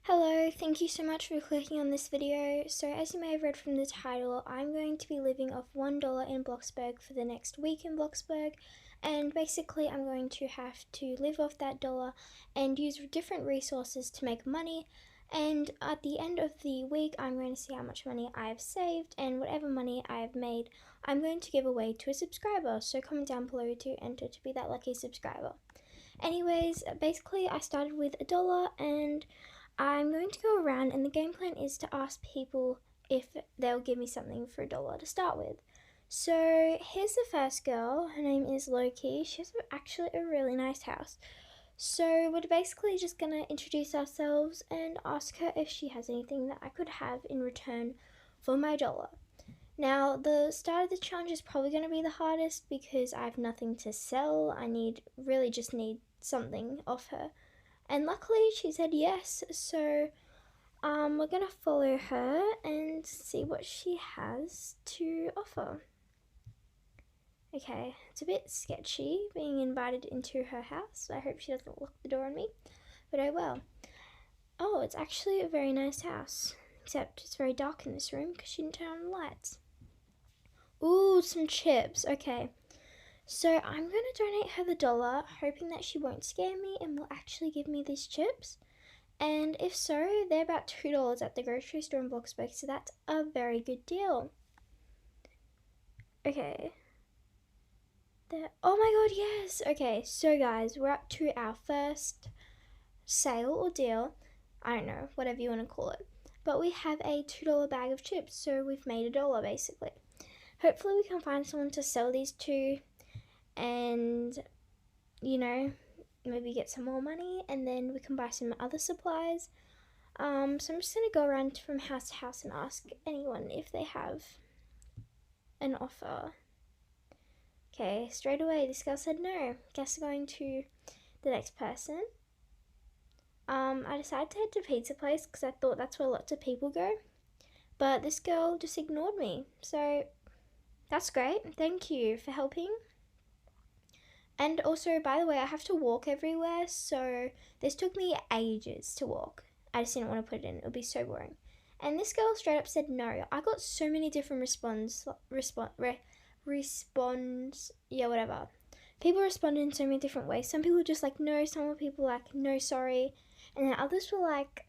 Hello, thank you so much for clicking on this video. So as you may have read from the title, I'm going to be living off $1 in Bloxburg for the next week in Bloxburg, and basically I'm going to have to live off that dollar and use different resources to make money, and at the end of the week I'm going to see how much money I have saved, and whatever money I have made I'm going to give away to a subscriber, so comment down below to enter to be that lucky subscriber. Anyways, basically I started with $1 and I'm going to go around, and the game plan is to ask people if they'll give me something for $1 to start with. So here's the first girl. Her name is Loki. She has actually a really nice house. So we're basically just going to introduce ourselves and ask her if she has anything that I could have in return for my $1. Now, the start of the challenge is probably going to be the hardest because I have nothing to sell. I really just need something off her. And luckily she said yes, so we're gonna follow her and see what she has to offer. Okay, it's a bit sketchy being invited into her house. I hope she doesn't lock the door on me, but oh well. Oh, it's actually a very nice house, except it's very dark in this room because she didn't turn on the lights. Ooh, some chips. Okay, so I'm going to donate her the $1, hoping that she won't scare me and will actually give me these chips. And if so, they're about $2 at the grocery store in Bloxburg, so that's a very good deal. Okay. Oh my god, yes! Okay, so guys, we're up to our first sale or deal. I don't know, whatever you want to call it. But we have a $2 bag of chips, so we've made $1 basically. Hopefully we can find someone to sell these to, and maybe get some more money, and then we can buy some other supplies. So I'm just gonna go around from house to house and ask anyone if they have an offer. Okay, straight away this girl said no. Guess we're going to the next person. I decided to head to pizza place because I thought that's where lots of people go, but this girl just ignored me, so that's great. Thank you for helping. And also, by the way, I have to walk everywhere, so this took me ages to walk. I just didn't want to put it in. It would be so boring. And this girl straight up said no. I got so many different whatever. People responded in so many different ways. Some people were just like no, some people were like no, sorry. And then others were like,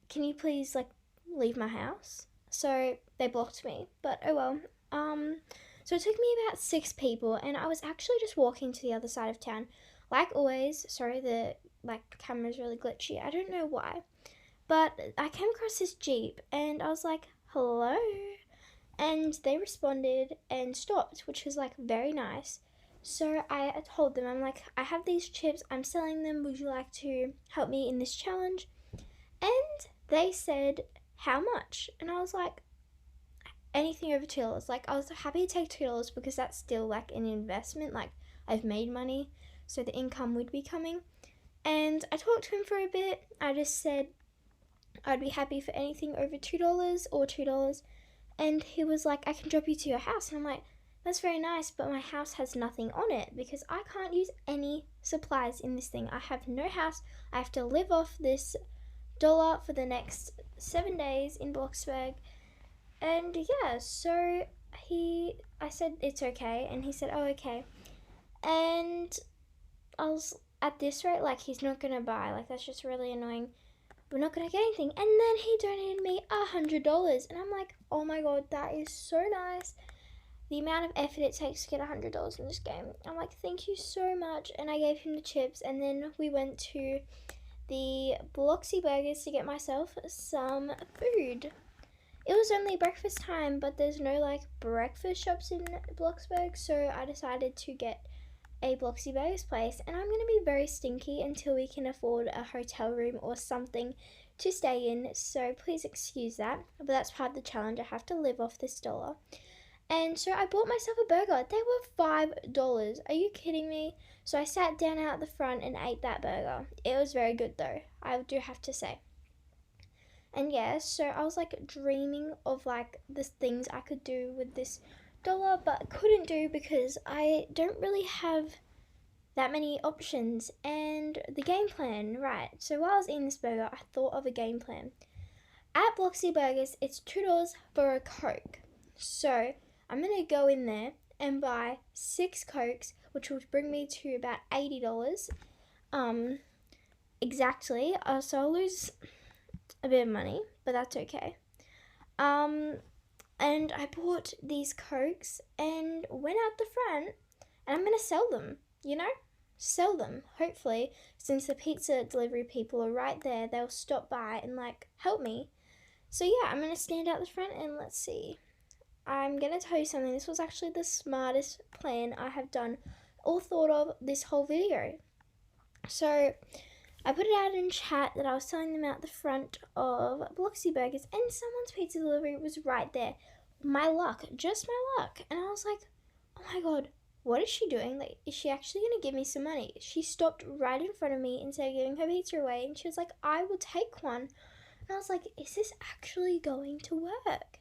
can you please leave my house? So they blocked me, but oh well. So it took me about 6 people, and I was actually just walking to the other side of town. Like always, sorry, the camera's really glitchy. I don't know why. But I came across this Jeep, and I was like, hello? And they responded and stopped, which was very nice. So I told them, I'm like, I have these chips, I'm selling them, would you like to help me in this challenge? And they said, how much? And I was like, anything over $2. I was happy to take $2 because that's still an investment. I've made money, so the income would be coming. And I talked to him for a bit. I just said I'd be happy for anything over $2 or $2. And he was like, I can drop you to your house. And I'm like, that's very nice, but my house has nothing on it because I can't use any supplies in this thing. I have no house. I have to live off this $1 for the next 7 days in Bloxburg. And yeah, so I said it's okay, and he said, oh, okay. And I was at this rate, he's not gonna buy, that's just really annoying. We're not gonna get anything. And then he donated me $100, and I'm like, oh my god, that is so nice. The amount of effort it takes to get $100 in this game. I'm like, thank you so much. And I gave him the chips, and then we went to the Bloxy Burgers to get myself some food. It was only breakfast time, but there's no breakfast shops in Bloxburg, so I decided to get a Bloxy Burgers place, and I'm going to be very stinky until we can afford a hotel room or something to stay in, so please excuse that, but that's part of the challenge. I have to live off this $1. And so I bought myself a burger. They were $5. Are you kidding me? So I sat down out the front and ate that burger. It was very good though, I do have to say. And yeah, so I was dreaming of the things I could do with this $1, but couldn't do because I don't really have that many options and the game plan. Right, so while I was eating this burger, I thought of a game plan. At Bloxy Burgers, it's $2 for a Coke. So I'm going to go in there and buy 6 Cokes, which will bring me to about $80. Exactly. So I'll lose a bit of money, but that's okay. And I bought these Cokes and went out the front, and I'm going to sell them, sell them. Hopefully, since the pizza delivery people are right there, they'll stop by and help me. So yeah, I'm going to stand out the front and let's see. I'm going to tell you something. This was actually the smartest plan I have done or thought of this whole video. So I put it out in chat that I was selling them out the front of Bloxy Burgers, and someone's pizza delivery was right there. My luck, just my luck. And I was like, oh my god, what is she doing? Is she actually going to give me some money? She stopped right in front of me instead of giving her pizza away, and she was like, I will take one. And I was like, is this actually going to work?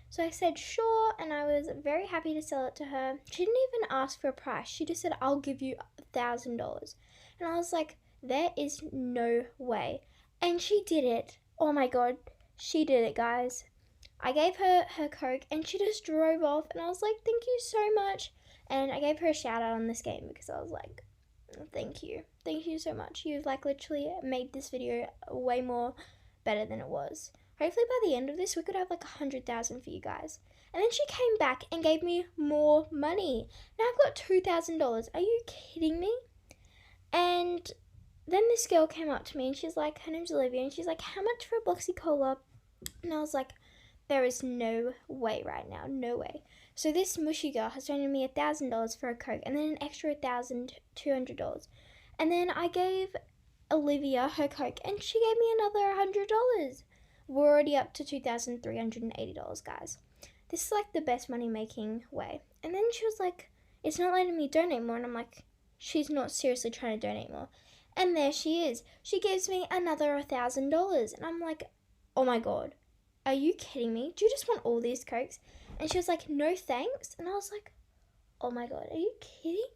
So I said, sure, and I was very happy to sell it to her. She didn't even ask for a price. She just said, I'll give you $1,000. And I was like, there is no way. And she did it. Oh my god, she did it, guys. I gave her her Coke, and she just drove off, and I was like, thank you so much. And I gave her a shout out on this game because I was like, thank you. Thank you so much. You've literally made this video way more better than it was. Hopefully by the end of this we could have 100,000 for you guys. And then she came back and gave me more money. Now I've got $2,000. Are you kidding me? And then this girl came up to me and she's like, her name's Olivia, and she's like, how much for a Bloxy Cola? And I was like, there is no way right now, no way. So this mushy girl has donated me $1,000 for a Coke, and then an extra $1,200. And then I gave Olivia her Coke, and she gave me another $100. We're already up to $2,380, guys. This is the best money making way. And then she was like, it's not letting me donate more. And I'm like, she's not seriously trying to donate more. And there she is. She gives me another $1,000. And I'm like, oh my god, are you kidding me? Do you just want all these Cokes? And she was like, no thanks. And I was like, oh my god, are you kidding?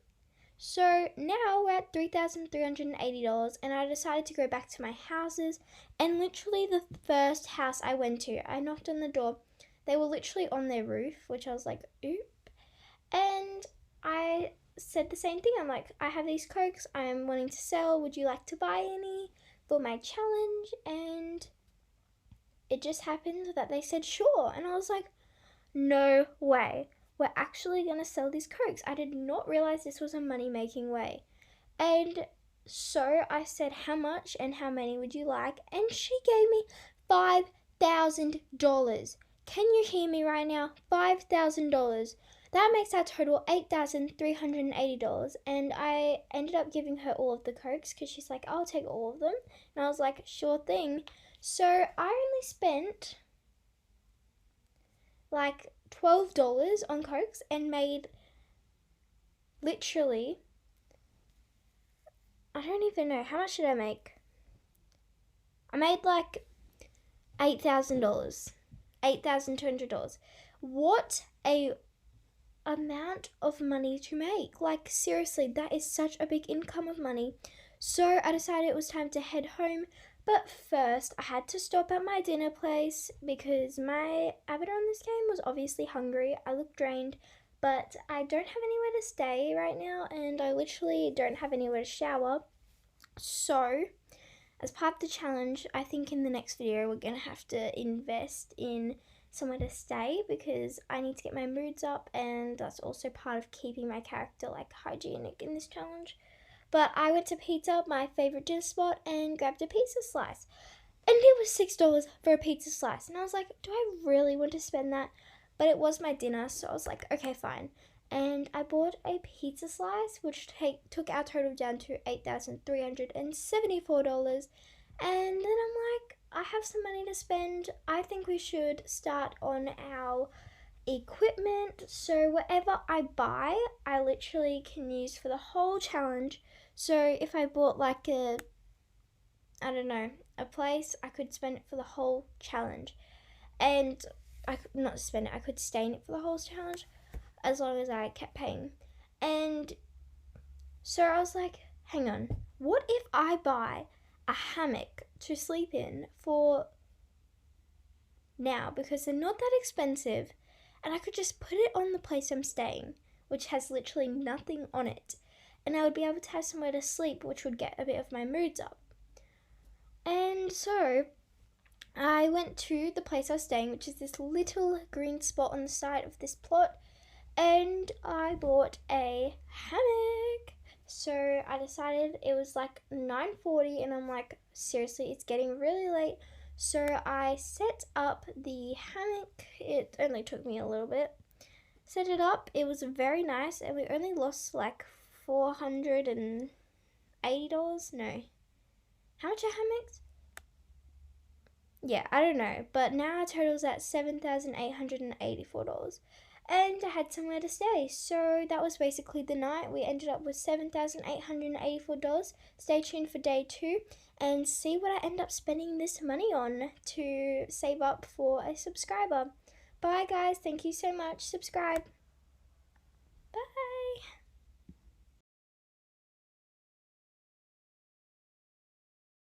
So now we're at $3,380, and I decided to go back to my houses, and literally the first house I went to, I knocked on the door. They were literally on their roof, which I was like, oop. And I said the same thing. I'm like, I have these Cokes I am wanting to sell. Would you like to buy any for my challenge? And it just happened that they said sure. And I was like, no way. We're actually going to sell these Cokes. I did not realize this was a money-making way. And so I said, how much and how many would you like? And she gave me $5,000. Can you hear me right now? $5,000. That makes our total $8,380. And I ended up giving her all of the Cokes because she's like, I'll take all of them. And I was like, sure thing. So I only spent $12 on Cokes and made literally, I don't even know, how much did I make? I made $8,000, $8,200. What a amount of money to make. Seriously, that is such a big income of money. So I decided it was time to head home. But first, I had to stop at my dinner place because my avatar on this game was obviously hungry. I looked drained, but I don't have anywhere to stay right now, and I literally don't have anywhere to shower. So, as part of the challenge, I think in the next video we're going to have to invest in somewhere to stay because I need to get my moods up, and that's also part of keeping my character hygienic in this challenge. But I went to Pizza, my favourite dinner spot, and grabbed a pizza slice. And it was $6 for a pizza slice. And I was like, do I really want to spend that? But it was my dinner, so I was like, okay, fine. And I bought a pizza slice, which took our total down to $8,374. And then I'm like, I have some money to spend. I think we should start on our equipment. So whatever I buy, I literally can use for the whole challenge. So if I bought a place, I could spend it for the whole challenge. And I could not spend it, I could stay in it for the whole challenge as long as I kept paying. And So I was like, hang on, what if I buy a hammock to sleep in for now, because they're not that expensive, and I could just put it on the place I'm staying, which has literally nothing on it, and I would be able to have somewhere to sleep, which would get a bit of my moods up. And so I went to the place I was staying, which is this little green spot on the side of this plot, and I bought a hammock. So I decided, it was like 9:40, and I'm like, seriously, it's getting really late. So I set up the hammock. It only took me a little bit. Set it up. It was very nice, and we only lost like $480. No. How much are hammocks? Yeah, I don't know. But now our total's at $7,884. And I had somewhere to stay. So that was basically the night. We ended up with $7,884. Stay tuned for day 2 and see what I end up spending this money on to save up for a subscriber. Bye guys, thank you so much. Subscribe. Bye.